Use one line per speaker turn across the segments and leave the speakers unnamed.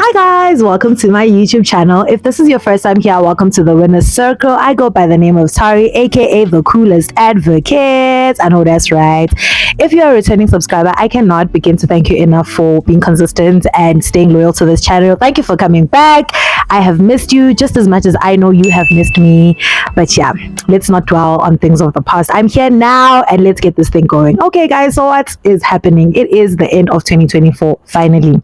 Hi guys, welcome to my YouTube channel. If this is your first time here, welcome to the Winner's Circle. I go by the name of Tari, aka the coolest advocate. I know that's right. If you're a returning subscriber, I cannot begin to thank you enough for being consistent and staying loyal to this channel. Thank you for coming back. I have missed you just as much as I know you have missed me. But yeah, let's not dwell on things of the past. I'm here now and let's get this thing going. Okay guys, so what is happening? It is the end of 2024 finally.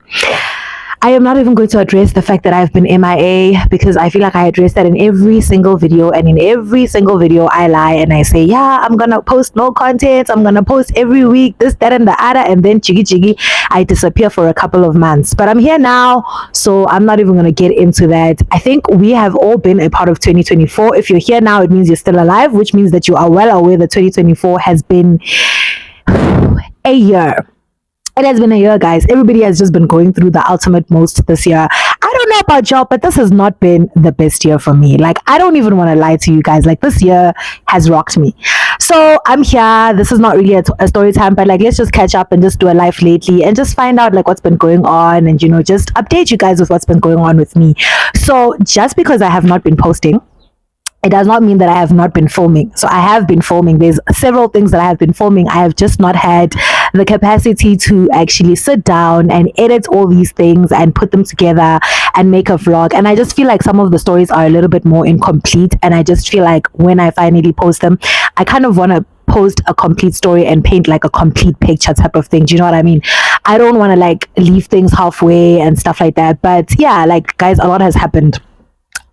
I am not even going to address the fact that I've been MIA because I feel like I address that in every single video, and in every single video I lie and I say, yeah, I'm gonna post no content, I'm gonna post every week, this, that, and the other, and then chiggy, I disappear for a couple of months. But I'm here now, so I'm not even gonna get into that. I think we have all been a part of 2024. If you're here now, it means you're still alive, which means that you are well aware that 2024 has been a year. It has been a year, guys. Everybody has just been going through the ultimate most this year. I don't know about y'all, but this has not been the best year for me. Like, I don't even want to lie to you guys. Like, this year has rocked me. So I'm here. This is not really a story time, but like, let's just catch up and just do a life lately and just find out like what's been going on and, you know, just update you guys with what's been going on with me. So just because I have not been posting, it does not mean that I have not been filming. So I have been filming. There's several things that I have been filming. I have just not had the capacity to actually sit down and edit all these things and put them together and make a vlog. And I just feel like some of the stories are a little bit more incomplete. And I just feel like when I finally post them, I kind of want to post a complete story and paint like a complete picture type of thing. Do you know what I mean? I don't want to like leave things halfway and stuff like that. But yeah, like guys, a lot has happened.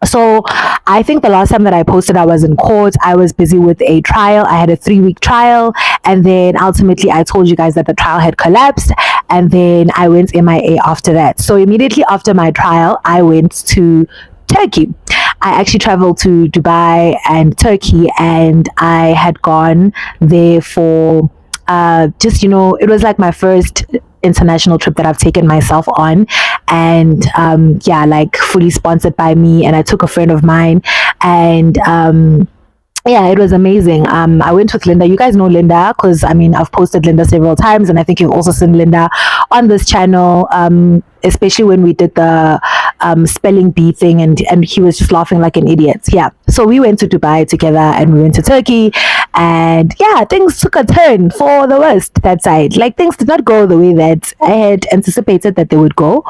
So I think the last time that I posted, I was in court. I was busy with a trial. I had a 3-week trial. And then ultimately I told you guys that the trial had collapsed. And then I went MIA after that. So immediately after my trial, I went to Turkey. I actually traveled to Dubai and Turkey, and I had gone there for just, you know, it was like my first international trip that I've taken myself on, and yeah, like fully sponsored by me, and I took a friend of mine, and yeah, it was amazing. I went with Linda. You guys know Linda because I mean I've posted Linda several times, and I think you've also seen Linda on this channel, especially when we did the spelling bee thing, and he was just laughing like an idiot. Yeah, so we went to Dubai together and we went to Turkey, and yeah, things took a turn for the worst that side. Like, things did not go the way that I had anticipated that they would go.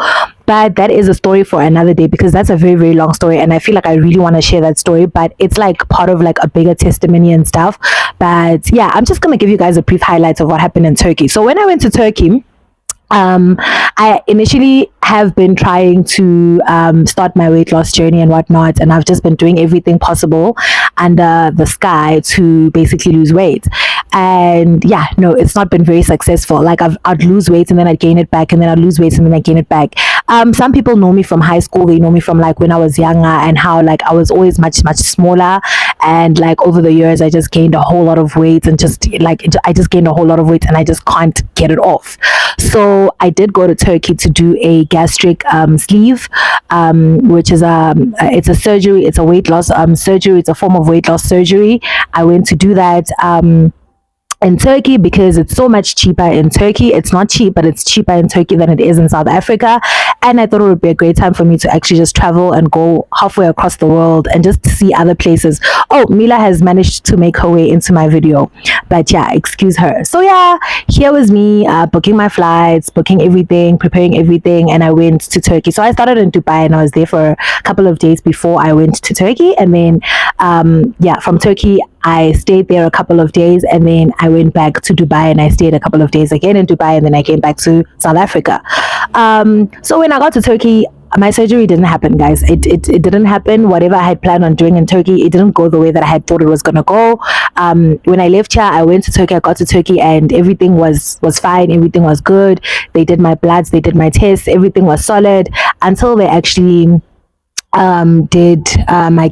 But that is a story for another day, because that's a very, very long story, and I feel like I really want to share that story, but it's like part of like a bigger testimony and stuff. But yeah, I'm just gonna give you guys a brief highlights of what happened in Turkey. So when I went to Turkey, I initially have been trying to start my weight loss journey and whatnot, and I've just been doing everything possible under the sky to basically lose weight. And yeah, no, it's not been very successful. Like, I'd lose weight and then I'd gain it back, and then I'd lose weight and then I gain it back. Some people know me from high school. They know me from like when I was younger, and how like I was always much smaller, and like over the years I just gained a whole lot of weight, and just like I just gained a whole lot of weight and I just can't get it off. So I did go to Turkey to do a gastric sleeve, which is it's a surgery. It's a weight loss surgery. It's a form of weight loss surgery. I went to do that in Turkey because it's so much cheaper in Turkey. It's not cheap, but it's cheaper in Turkey than it is in South Africa. And I thought it would be a great time for me to actually just travel and go halfway across the world and just see other places. Oh, Mila has managed to make her way into my video, but yeah, excuse her. So yeah, here was me booking my flights, booking everything, preparing everything, and I went to Turkey. So I started in Dubai and I was there for a couple of days before I went to Turkey. And then yeah, from Turkey I stayed there a couple of days, and then I went back to Dubai and I stayed a couple of days again in Dubai, and then I came back to South Africa. So when I got to Turkey, my surgery didn't happen, guys. It didn't happen. Whatever I had planned on doing in Turkey, it didn't go the way that I had thought it was gonna go. When I left here, I went to Turkey. I got to Turkey and everything was fine. Everything was good. They did my bloods, they did my tests, everything was solid, until they actually did my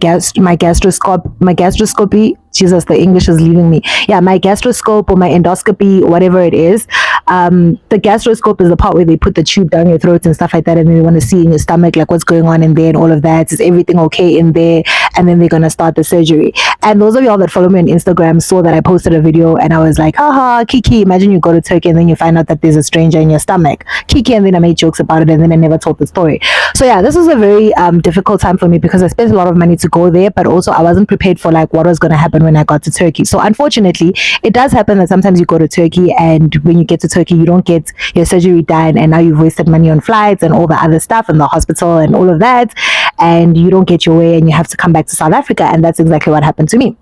gastroscopy. Jesus, the English is leaving me. Yeah, my gastroscope or my endoscopy, whatever it is. The gastroscope is the part where they put the tube down your throat and stuff like that, and then they want to see in your stomach like what's going on in there and all of that. Is everything okay in there? And then they're gonna start the surgery. And those of y'all that follow me on Instagram saw that I posted a video and I was like, haha, Kiki, imagine you go to Turkey and then you find out that there's a stranger in your stomach. Kiki, and then I made jokes about it and then I never told the story. So yeah, this was a very difficult time for me because I spent a lot of money to go there, but also I wasn't prepared for like what was going to happen when I got to Turkey. So unfortunately, it does happen that sometimes you go to Turkey and when you get to Turkey, you don't get your surgery done and now you've wasted money on flights and all the other stuff and the hospital and all of that, and you don't get your way and you have to come back to South Africa. And that's exactly what happened to me.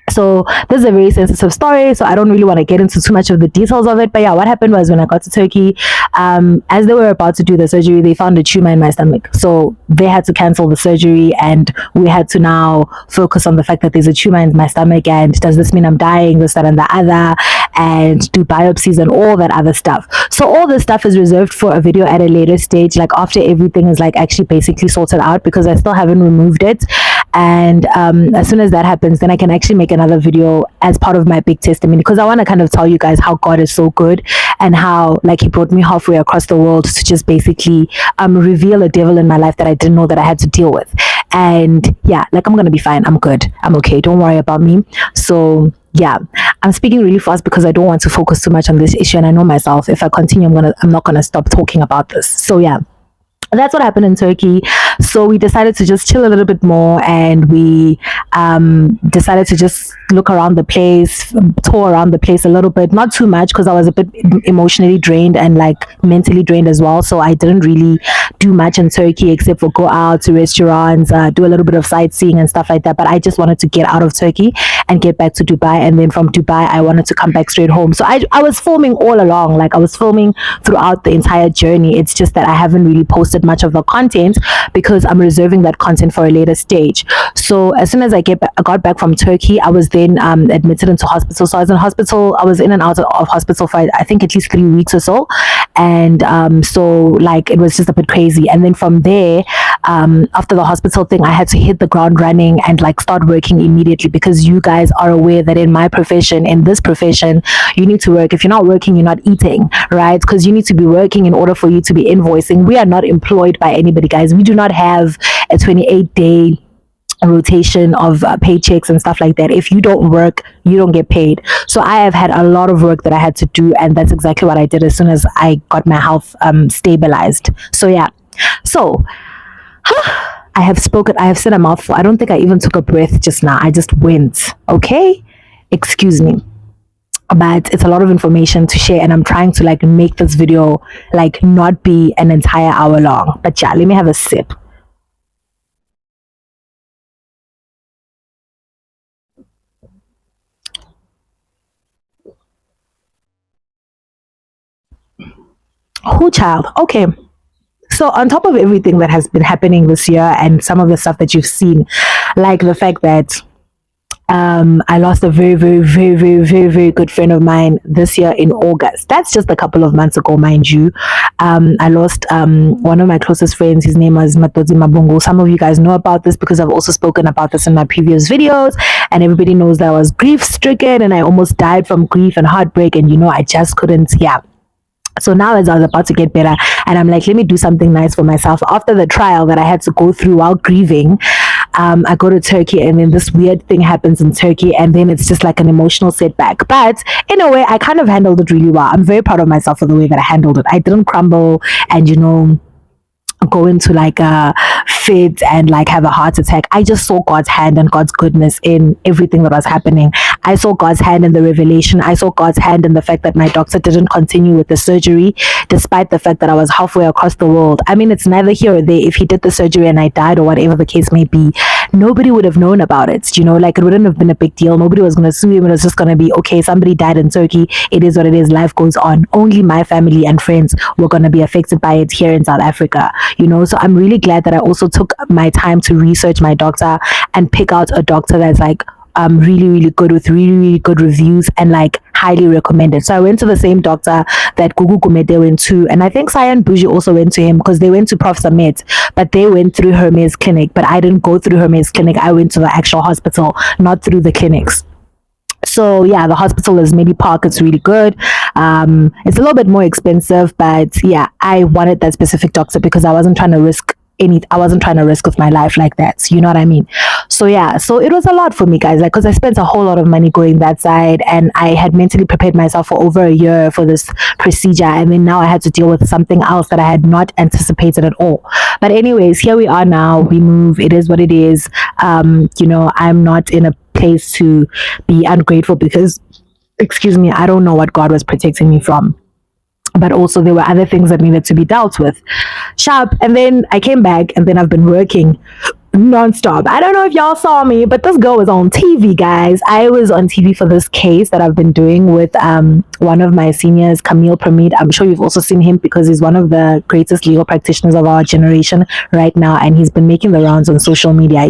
So this is a very sensitive story, so I don't really want to get into too much of the details of it. But yeah, what happened was when I got to Turkey, as they were about to do the surgery, they found a tumor in my stomach. So they had to cancel the surgery and we had to now focus on the fact that there's a tumor in my stomach and does this mean I'm dying, this, that, and the other, and do biopsies and all that other stuff. So all this stuff is reserved for a video at a later stage, like after everything is like actually basically sorted out, because I still haven't removed it. And as soon as that happens, then I can actually make another video as part of my big testimony, because I want to kind of tell you guys how God is so good and how like he brought me halfway across the world to just basically reveal a devil in my life that I didn't know that I had to deal with. And yeah, like I'm gonna be fine, I'm good, I'm okay, don't worry about me. So yeah, I'm speaking really fast because I don't want to focus too much on this issue, and I know myself, if I continue, I'm not gonna stop talking about this. So yeah, that's what happened in Turkey. So we decided to just chill a little bit more, and we decided to just look around the place, tour around the place a little bit, not too much because I was a bit emotionally drained and like mentally drained as well. So I didn't really do much in Turkey except for go out to restaurants, do a little bit of sightseeing and stuff like that. But I just wanted to get out of Turkey and get back to Dubai, and then from Dubai I wanted to come back straight home. So I was filming all along, like I was filming throughout the entire journey. It's just that I haven't really posted much of the content because I'm reserving that content for a later stage. So as soon as I got back from Turkey, I was then admitted into hospital. So I was in hospital, I was in and out of hospital for I think at least 3 weeks or so. And so like it was just a bit crazy. And then from there, after the hospital thing, I had to hit the ground running and like start working immediately, because you guys are aware that in my profession, in this profession, you need to work. If you're not working, you're not eating, right? Because you need to be working in order for you to be invoicing. We are not employed by anybody, guys. We do not have a 28-day rotation of paychecks and stuff like that. If you don't work, you don't get paid. So I have had a lot of work that I had to do, and that's exactly what I did as soon as I got my health stabilized. So yeah, so I have said a mouthful. I don't think I even took a breath just now. I just went. Okay, excuse me, but it's a lot of information to share, and I'm trying to like make this video like not be an entire hour long. But yeah, let me have a sip. Who child? Okay. So on top of everything that has been happening this year and some of the stuff that you've seen, like the fact that I lost a very, very, very, very, very, very good friend of mine this year in August. That's just a couple of months ago, mind you. I lost one of my closest friends. His name was Matodzi Mabungo. Some of you guys know about this because I've also spoken about this in my previous videos, and everybody knows that I was grief stricken and I almost died from grief and heartbreak, and you know, I just couldn't, yeah. So now as I was about to get better, and I'm like, let me do something nice for myself. After the trial that I had to go through while grieving, I go to Turkey, and then this weird thing happens in Turkey, and then it's just like an emotional setback. But in a way, I kind of handled it really well. I'm very proud of myself for the way that I handled it. I didn't crumble and, you know, go into like a fit and like have a heart attack. I just saw God's hand and God's goodness in everything that was happening. I saw God's hand in the revelation. I saw God's hand in the fact that my doctor didn't continue with the surgery, despite the fact that I was halfway across the world. I mean, it's neither here or there. If he did the surgery and I died or whatever the case may be, nobody would have known about it. You know, like it wouldn't have been a big deal. Nobody was going to sue him. It was just going to be, okay, somebody died in Turkey. It is what it is. Life goes on. Only my family and friends were going to be affected by it here in South Africa. You know, so I'm really glad that I also took my time to research my doctor and pick out a doctor that's like really, really good, with really, really good reviews and like highly recommended. So I went to the same doctor that Gugu Gumede went to, and I think Sayan Buji also went to him, because they went to Prof Samet, but they went through Hermes Clinic. But I didn't go through Hermes Clinic. I went to the actual hospital, not through the clinics. So yeah, the hospital is Medi Park. It's really good. It's a little bit more expensive, but yeah, I wanted that specific doctor because I wasn't trying to risk with my life like that, you know what I mean? So yeah, so it was a lot for me, guys, like, because I spent a whole lot of money going that side, and I had mentally prepared myself for over a year for this procedure, and then now I had to deal with something else that I had not anticipated at all. But anyways, here we are now. We move. It is what it is. I'm not in a place to be ungrateful because, excuse me, I don't know what God was protecting me from, but also there were other things that needed to be dealt with. Sharp. And then I came back, and then I've been working nonstop. I don't know if y'all saw me, but this girl was on TV, guys. I was on TV for this case that I've been doing with one of my seniors, Camille Pramid. I'm sure you've also seen him because he's one of the greatest legal practitioners of our generation right now, and he's been making the rounds on social media.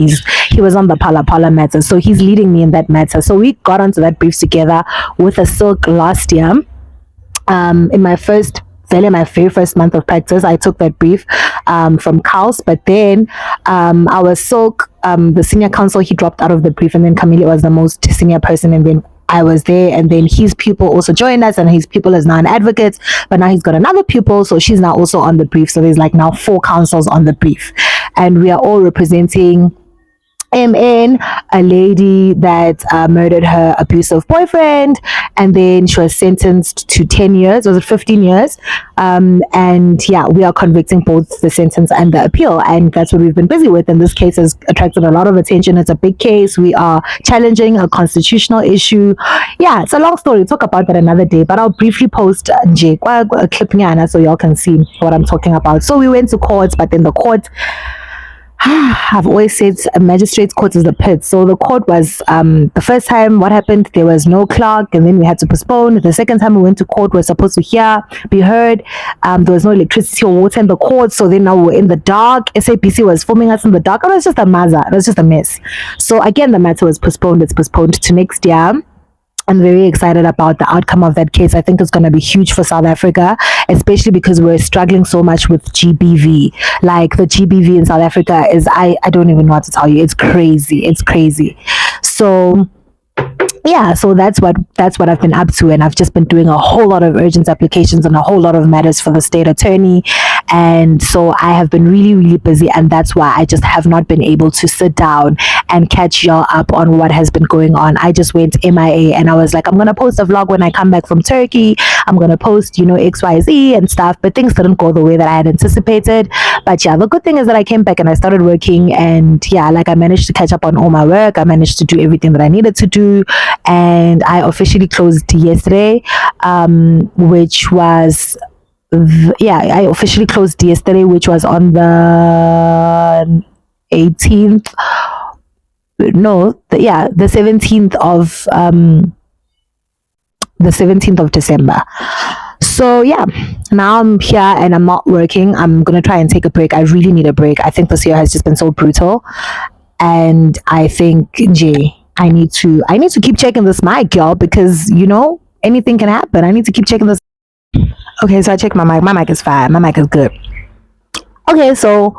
He was on the Pala Pala matter, so he's leading me in that matter. So we got onto that brief together with a silk last year. In my very first month of practice, I took that brief from Carl's, but then our silk, the senior counsel, he dropped out of the brief, and then Camille was the most senior person, and then I was there, and then his pupil also joined us, and his pupil is now an advocate, but now he's got another pupil, so she's now also on the brief. So there's like now 4 counsels on the brief, and we are all representing MN, a lady that murdered her abusive boyfriend, and then she was sentenced to 10 years, was it 15 years? And yeah, we are convicting both the sentence and the appeal, and that's what we've been busy with. And this case has attracted a lot of attention. It's a big case. We are challenging a constitutional issue. Yeah, it's a long story. Talk about that another day, but I'll briefly post a clip so y'all can see what I'm talking about. So we went to court, but then the court, I've always said a magistrate's court is the pit. So the court was, the first time, what happened, there was no clerk, and then we had to postpone. The second time we went to court, we were supposed to be heard. There was no electricity or water in the court, so then now we're in the dark. SAPC was filming us in the dark. It was just a maza. It was just a mess. So again, the matter was postponed. It's postponed to next year. I'm very excited about the outcome of that case. I think it's going to be huge for South Africa, especially because we're struggling so much with GBV. Like, the GBV in South Africa is, I don't even know what to tell you. It's crazy. It's crazy. So yeah, so that's what I've been up to, and I've just been doing a whole lot of urgent applications and a whole lot of matters for the state attorney, and so I have been really, really busy, and that's why I just have not been able to sit down and catch y'all up on what has been going on. I just went MIA, and I was like, I'm gonna post a vlog when I come back from Turkey. I'm gonna post, XYZ and stuff, but things didn't go the way that I had anticipated. But yeah, the good thing is that I came back and I started working, and yeah, like, I managed to catch up on all my work. I managed to do everything that I needed to do, and I officially closed yesterday, which was I officially closed yesterday, which was on the 18th. No, the 17th of the 17th of December. So yeah, now I'm here and I'm not working. I'm gonna try and take a break. I really need a break. I think this year has just been so brutal, and I think I need to keep checking this mic, y'all, because anything can happen. I need to keep checking this. Okay, so I checked my mic. My mic is fine. My mic is good. Okay, so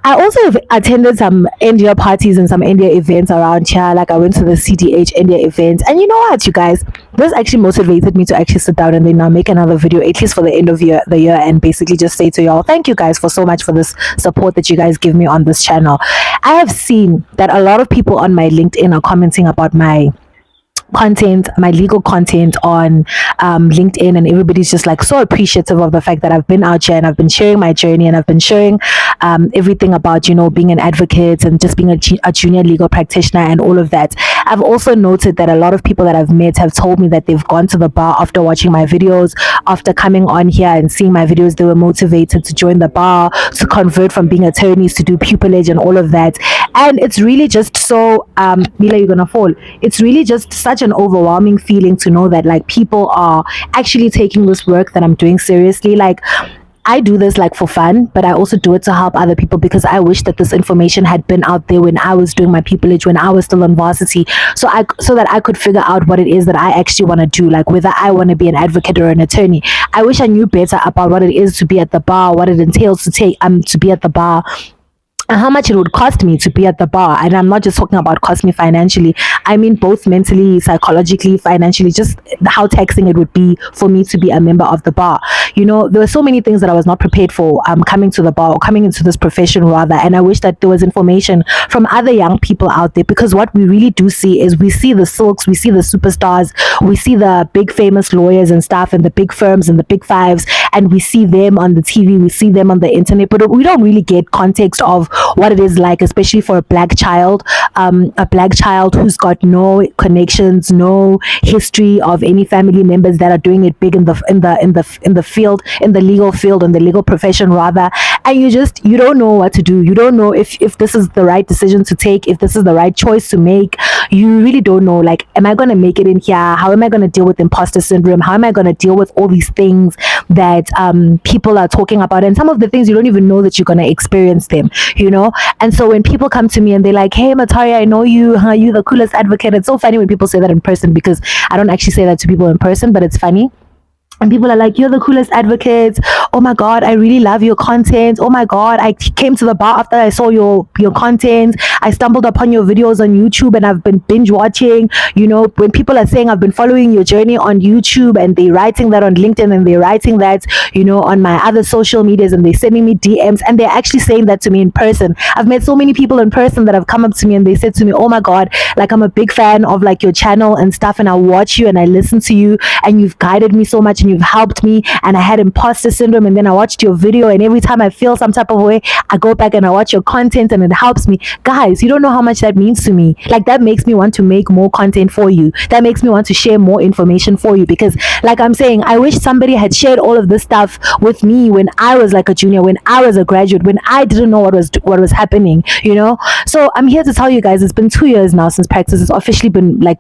I also have attended some India parties and some India events around here. Like, I went to the CDH India event, and you know what, you guys, this actually motivated me to actually sit down and then now make another video, at least for the end of the year, and basically just say to y'all, thank you guys for so much for this support that you guys give me on this channel. I have seen that a lot of people on my LinkedIn are commenting about my content, my legal content on LinkedIn, and everybody's just like so appreciative of the fact that I've been out here and I've been sharing my journey, and I've been sharing everything about being an advocate and just being a junior legal practitioner and all of that. I've also noted that a lot of people that I've met have told me that they've gone to the bar after watching my videos, after coming on here and seeing my videos. They were motivated to join the bar, to convert from being attorneys to do pupillage and all of that. And it's really just so Mila, you're gonna fall. It's really just such an overwhelming feeling to know that, like, people are actually taking this work that I'm doing seriously. Like, I do this like for fun, but I also do it to help other people, because I wish that this information had been out there when I was doing my pupillage, when I was still on varsity, so that I could figure out what it is that I actually want to do, like whether I want to be an advocate or an attorney. I wish I knew better about what it is to be at the bar, what it entails to be at the bar, and how much it would cost me to be at the bar. And I'm not just talking about cost me financially, I mean both mentally, psychologically, financially, just how taxing it would be for me to be a member of the bar. There were so many things that I was not prepared for, coming to the bar, or coming into this profession rather. And I wish that there was information from other young people out there, because what we really do see is, we see the silks, we see the superstars, we see the big famous lawyers and stuff, and the big firms and the big fives, and we see them on the TV, we see them on the internet, but we don't really get context of what it is like, especially for a black child who's got no connections, no history of any family members that are doing it big in the field, in the legal field, in the legal profession rather. And you don't know what to do. You don't know if this is the right decision to take, if this is the right choice to make. You really don't know, like, am I going to make it in here? How am I going to deal with imposter syndrome? How am I going to deal with all these things that people are talking about? And some of the things you don't even know that you're going to experience them, And so when people come to me and they're like, hey, Matari, I know you, you're the coolest advocate. It's so funny when people say that in person, because I don't actually say that to people in person, but it's funny. And people are like, you're the coolest advocates. Oh my God, I really love your content. Oh my God, I came to the bar after I saw your content. I stumbled upon your videos on YouTube and I've been binge watching. When people are saying I've been following your journey on YouTube, and they're writing that on LinkedIn, and they're writing that, on my other social medias, and they're sending me DMs, and they're actually saying that to me in person. I've met so many people in person that have come up to me and they said to me, oh my God, like, I'm a big fan of like your channel and stuff, and I watch you and I listen to you, and you've guided me so much, and you've helped me, and I had imposter syndrome, and then I watched your video, and every time I feel some type of way, I go back and I watch your content, and it helps me. Guys, you don't know how much that means to me. Like, that makes me want to make more content for you. That makes me want to share more information for you, because like I'm saying, I wish somebody had shared all of this stuff with me when I was like a junior, when I was a graduate, when I didn't know what was happening, So I'm here to tell you guys, it's been 2 years now since practice. It's officially been like,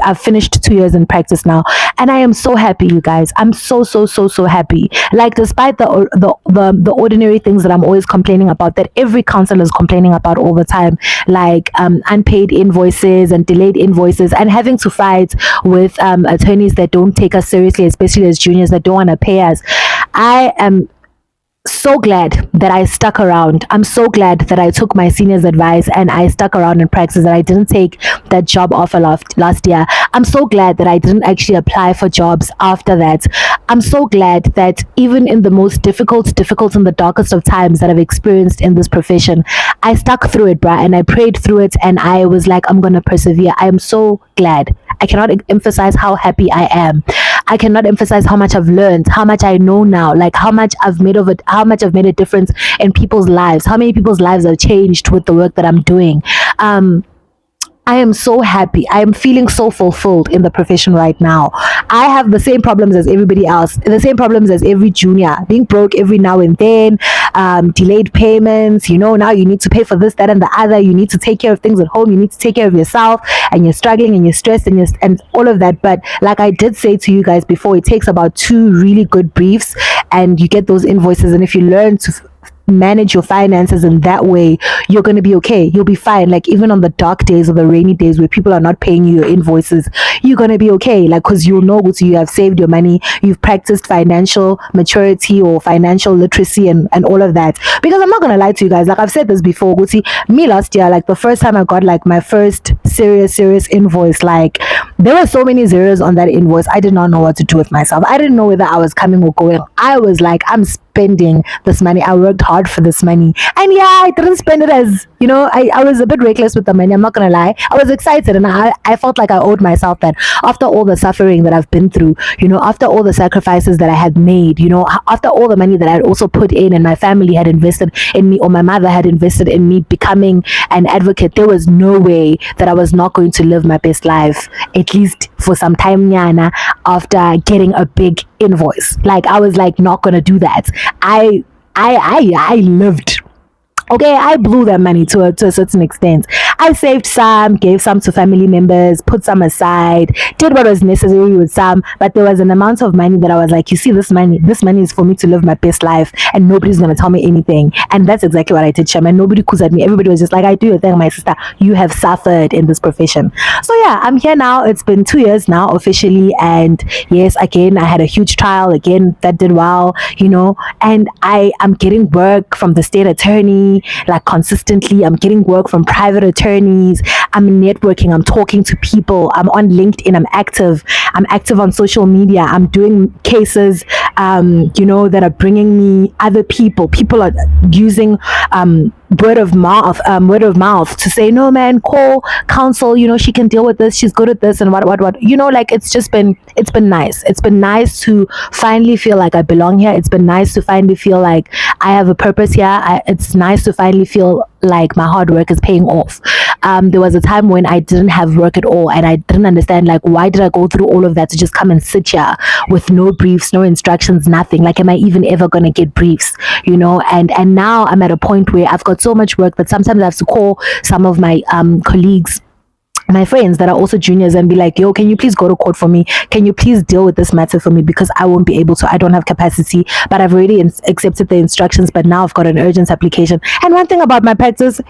I've finished 2 years in practice now, and I am so happy, you guys. I'm so happy. Like, despite the ordinary things that I'm always complaining about, that every counselor is complaining about all the time, like unpaid invoices and delayed invoices, and having to fight with attorneys that don't take us seriously, especially as juniors that don't want to pay us. I am so glad that I stuck around. I'm so glad that I took my senior's advice and I stuck around in practice, that I didn't take that job offer last year. I'm so glad that I didn't actually apply for jobs after that. I'm so glad that even in the most difficult and the darkest of times that I've experienced in this profession, I stuck through it, bruh, and I prayed through it, and I was like, I'm gonna persevere. I am so glad. I cannot emphasize how happy I am. I cannot emphasize how much I've learned, how much I know now, like how much I've made a difference in people's lives, how many people's lives have changed with the work that I'm doing. I am so happy. I am feeling so fulfilled in the profession right now. I have the same problems as everybody else, the same problems as every junior, being broke every now and then, delayed payments, now you need to pay for this, that, and the other. You need to take care of things at home. You need to take care of yourself, and you're struggling and you're stressed and all of that. But like I did say to you guys before, it takes about 2 really good briefs and you get those invoices. And if you learn to manage your finances in that way, you're going to be okay. You'll be fine. Like, even on the dark days or the rainy days where people are not paying you your invoices, you're going to be okay. Like, because you'll know you have saved your money, you've practiced financial maturity or financial literacy and all of that. Because I'm not going to lie to you guys, like I've said this before, me last year, like the first time I got like my first serious invoice, like there were so many zeros on that invoice. I did not know what to do with myself. I didn't know whether I was coming or going. I was like, I'm spending this money. I worked hard for this money, and yeah, I didn't spend it as I was a bit reckless with the money. I'm not gonna lie. I was excited, and I felt like I owed myself that after all the suffering that I've been through, after all the sacrifices that I had made, after all the money that I had also put in, and my family had invested in me, or my mother had invested in me becoming an advocate. There was no way that I was not going to live my best life, at least for some time, Nyana, after getting a big invoice. Like, I was like, not gonna do that. I lived. Okay, I blew that money to a certain extent. I saved some, gave some to family members, put some aside, did what was necessary with some, but there was an amount of money that I was like, you see, this money is for me to live my best life, and nobody's gonna tell me anything. And that's exactly what I did, Shem. And nobody could at me. Everybody was just like, I do your thing, my sister. You have suffered in this profession. So yeah, I'm here now. It's been 2 years now officially, and yes, again, I had a huge trial. Again, that did well, and I am getting work from the state attorney, like consistently. I'm getting work from private attorneys. I'm networking. I'm talking to people. I'm on LinkedIn. I'm active. I'm active on social media. I'm doing cases, that are bringing me other people. People are using word of mouth to say, no man, call counsel, she can deal with this, she's good at this, and what like it's been nice. It's been nice to finally feel like I belong here. It's been nice to finally feel like I have a purpose here. It's nice to finally feel like my hard work is paying off. There was a time when I didn't have work at all, and I didn't understand, like, why did I go through all of that to just come and sit here with no briefs, no instructions, nothing? Like, am I even ever gonna get briefs? And now I'm at a point where I've got so much work that sometimes I have to call some of my colleagues, my friends that are also juniors, and be like, yo, can you please go to court for me? Can you please deal with this matter for me? Because I won't be able to. I don't have capacity, but I've already accepted the instructions, but now I've got an urgent application. And one thing about my practice,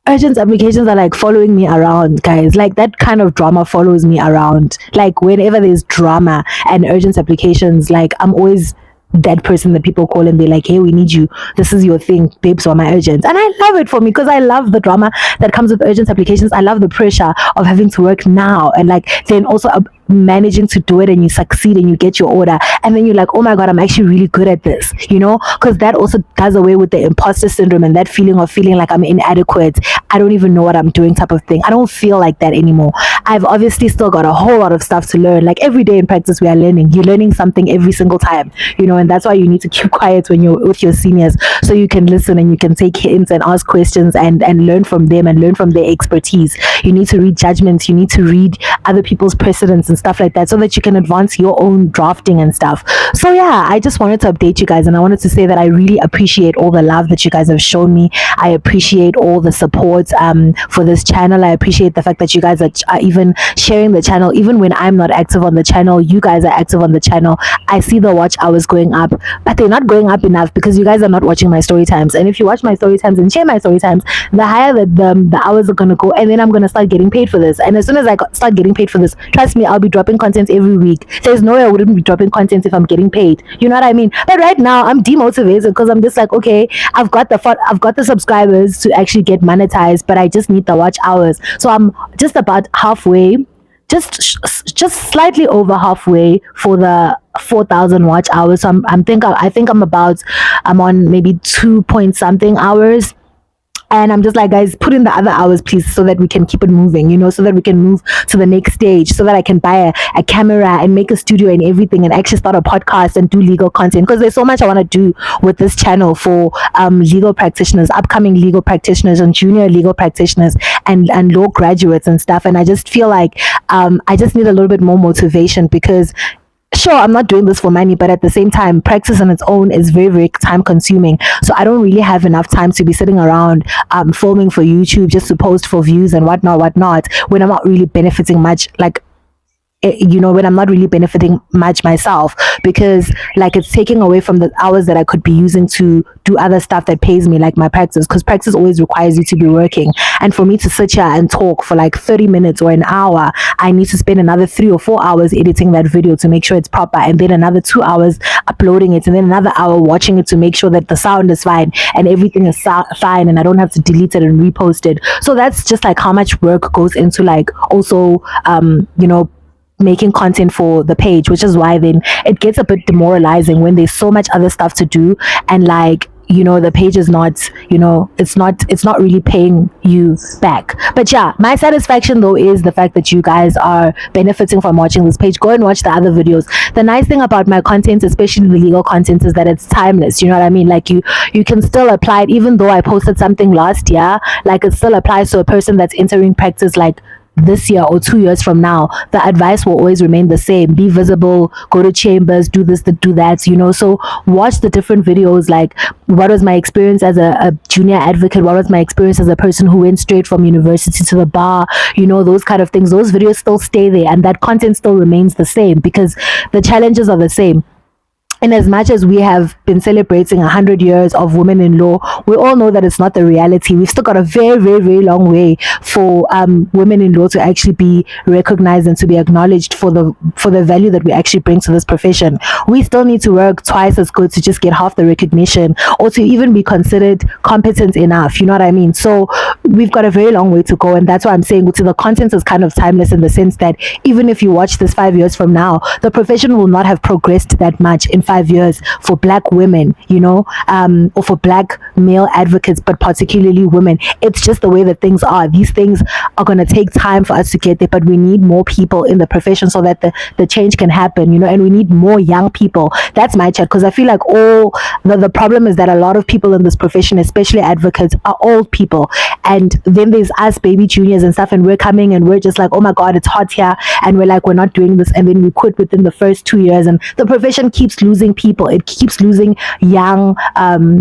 urgent applications are like following me around, guys. Like, that kind of drama follows me around. Like, whenever there's drama and urgent applications, like, I'm always that person that people call and be like, hey, we need you, this is your thing, babes, or my urgent. And I love it for me, because I love the drama that comes with urgent applications. I love the pressure of having to work now, and like then also managing to do it, and you succeed and you get your order, and then you're like, oh my god, I'm actually really good at this, because that also does away with the imposter syndrome and that feeling of feeling like I'm inadequate, I don't even know what I'm doing type of thing. I don't feel like that anymore. I've obviously still got a whole lot of stuff to learn. Like, every day in practice we are learning. You're learning something every single time, and that's why you need to keep quiet when you're with your seniors, so you can listen and you can take hints and ask questions and learn from them and learn from their expertise. You need to read judgments, you need to read other people's precedents and stuff like that, so that you can advance your own drafting and stuff. So yeah, I just wanted to update you guys, and I wanted to say that I really appreciate all the love that you guys have shown me. I appreciate all the support for this channel. I appreciate the fact that you guys are even sharing the channel, even when I'm not active on the channel. You guys are active on the channel. I see the watch hours going up, but they're not going up enough because you guys are not watching my story times. And if you watch my story times and share my story times, the higher the hours are going to go, and then I'm going to start getting paid for this. And as soon as I start getting paid for this, trust me, I'll be dropping content every week. There's no way I wouldn't be dropping content if I'm getting paid. You know what I mean? But right now I'm demotivated because I'm just like, okay, I've got the subscribers to actually get monetized, but I just need the watch hours. So I'm just about halfway, just slightly over halfway for the 4,000 watch hours. So I think I'm on maybe 2 point something hours. And I'm just like, guys, put in the other hours, please, so that we can keep it moving, so that we can move to the next stage, so that I can buy a camera and make a studio and everything, and actually start a podcast and do legal content. Because there's so much I want to do with this channel for legal practitioners, upcoming legal practitioners and junior legal practitioners and law graduates and stuff. And I just feel like I just need a little bit more motivation, because sure, I'm not doing this for money, but at the same time, practice on its own is very, very time consuming. So I don't really have enough time to be sitting around filming for YouTube just to post for views and whatnot, when I'm not really benefiting much, like, when I'm not really benefiting much myself, because like it's taking away from the hours that I could be using to do other stuff that pays me, like my practice, because practice always requires you to be working. And for me to sit here and talk for like 30 minutes or an hour, I need to spend another 3 or 4 hours editing that video to make sure it's proper, and then another 2 hours uploading it, and then another hour watching it to make sure that the sound is fine and everything is fine, and I don't have to delete it and repost it. So that's just like how much work goes into like also making content for the page, which is why then it gets a bit demoralizing when there's so much other stuff to do, and like the page is not, it's not really paying you back. But yeah, my satisfaction though is the fact that you guys are benefiting from watching this page. Go and watch the other videos. The nice thing about my content, especially the legal content, is that it's timeless. You know what I mean? Like you can still apply it, even though I posted something last year, like it still applies to a person that's entering practice like this year or 2 years from now, the advice will always remain the same: be visible, go to chambers, do this, do that, so watch the different videos, like what was my experience as a junior advocate, what was my experience as a person who went straight from university to the bar, those kind of things. Those videos still stay there, and that content still remains the same because the challenges are the same. And as much as we have been celebrating 100 years of women in law, we all know that it's not the reality. We've still got a very, very, very long way for women in law to actually be recognized and to be acknowledged for the value that we actually bring to this profession. We still need to work twice as good to just get half the recognition, or to even be considered competent enough. You know what I mean? So we've got a very long way to go, and that's why I'm saying the content is kind of timeless, in the sense that even if you watch this 5 years from now, the profession will not have progressed that much in 5 years for black women, or for black male advocates, but particularly women. It's just the way that things are. These things are going to take time for us to get there, but we need more people in the profession so that the change can happen, and we need more young people. That's my chat, because I feel like the problem is that a lot of people in this profession, especially advocates, are old people, and then there's us baby juniors and stuff, and we're coming and we're just like, oh my god, it's hot here, and we're like, we're not doing this, and then we quit within the first 2 years, and the profession keeps losing people. It keeps losing young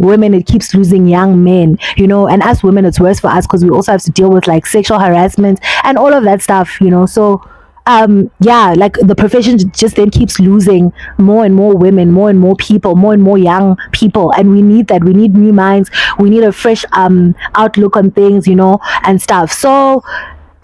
women, it keeps losing young men, and as women it's worse for us because we also have to deal with like sexual harassment and all of that stuff, so like the profession just then keeps losing more and more women, more and more people, more and more young people, and we need that. We need new minds, we need a fresh outlook on things, and stuff. So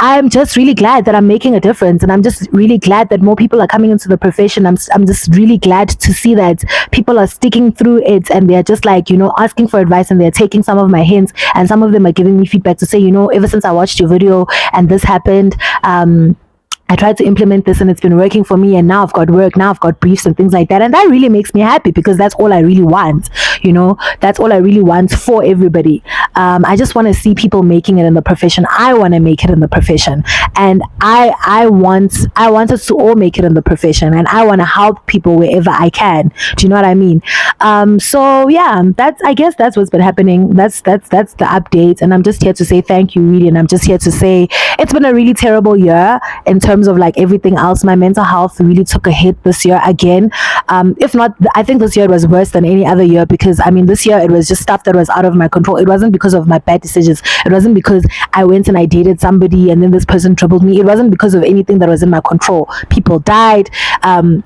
I'm just really glad that I'm making a difference, and I'm just really glad that more people are coming into the profession. I'm just really glad to see that people are sticking through it, and they're just like, asking for advice, and they're taking some of my hints, and some of them are giving me feedback to say, ever since I watched your video and this happened, I tried to implement this and it's been working for me, and now I've got work, now I've got briefs and things like that, and that really makes me happy, because that's all I really want, that's all I really want for everybody. I just want to see people making it in the profession. I want to make it in the profession, and I want us to all make it in the profession, and I want to help people wherever I can. Do you know what I mean? So yeah, I guess that's what's been happening. That's the update, and I'm just here to say thank you, really, and I'm just here to say it's been a really terrible year in terms of like everything else. My mental health really took a hit this year again. If not, I think this year it was worse than any other year, because this year it was just stuff that was out of my control. It wasn't because of my bad decisions. It wasn't because I went and I dated somebody and then this person troubled me. It wasn't because of anything that was in my control. People died.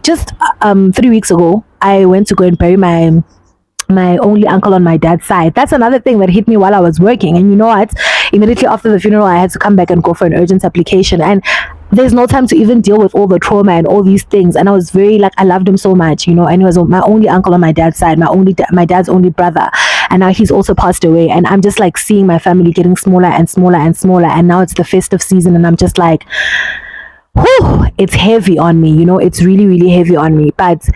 Just 3 weeks ago, I went to go and bury my only uncle on my dad's side. That's another thing that hit me while I was working. And you know what? Immediately after the funeral, I had to come back and go for an urgent application. And there's no time to even deal with all the trauma and all these things. And I was very I loved him so much, and he was my only uncle on my dad's side, my dad's only brother. And now he's also passed away. And I'm just like seeing my family getting smaller and smaller and smaller. And now it's the festive season, and I'm just like, whew, it's heavy on me, it's really, really heavy on me. But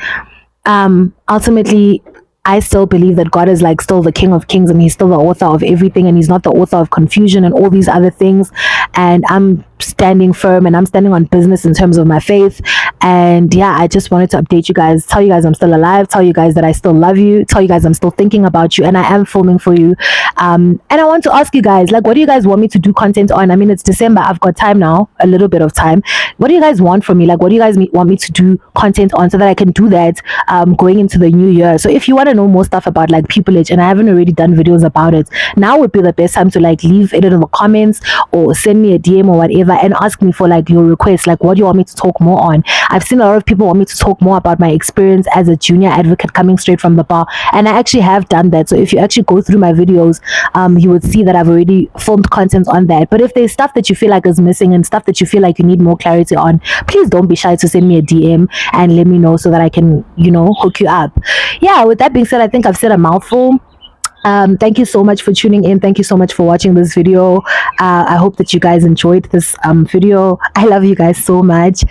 ultimately, I still believe that God is still the King of Kings, and he's still the author of everything, and he's not the author of confusion and all these other things. And I'm standing firm, and I'm standing on business in terms of my faith. And yeah, I just wanted to update you guys, tell you guys I'm still alive, tell you guys that I still love you, tell you guys I'm still thinking about you, and I am filming for you. And I want to ask you guys, what do you guys want me to do content on? It's December, I've got time now, a little bit of time. What do you guys want from me? What do you guys want me to do content on, so that I can do that going into the new year? So if you want to know more stuff about pupillage, and I haven't already done videos about it, now would be the best time to leave it in the comments, or send me a DM or whatever, and ask me for your requests, what do you want me to talk more on. I've seen a lot of people want me to talk more about my experience as a junior advocate coming straight from the bar, and I actually have done that. So if you actually go through my videos, you would see that I've already filmed content on that. But if there's stuff that you feel is missing, and stuff that you feel you need more clarity on, please don't be shy to send me a DM and let me know, so that I can hook you up. Yeah, with that being said, I think I've said a mouthful. Thank you so much for tuning in. Thank you so much for watching this video. I hope that you guys enjoyed this video. I love you guys so much.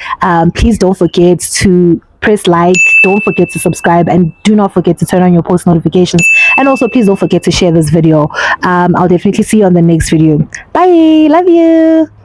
Please don't forget to press like, don't forget to subscribe, and do not forget to turn on your post notifications. And also, please don't forget to share this video. I'll definitely see you on the next video. Bye. Love you.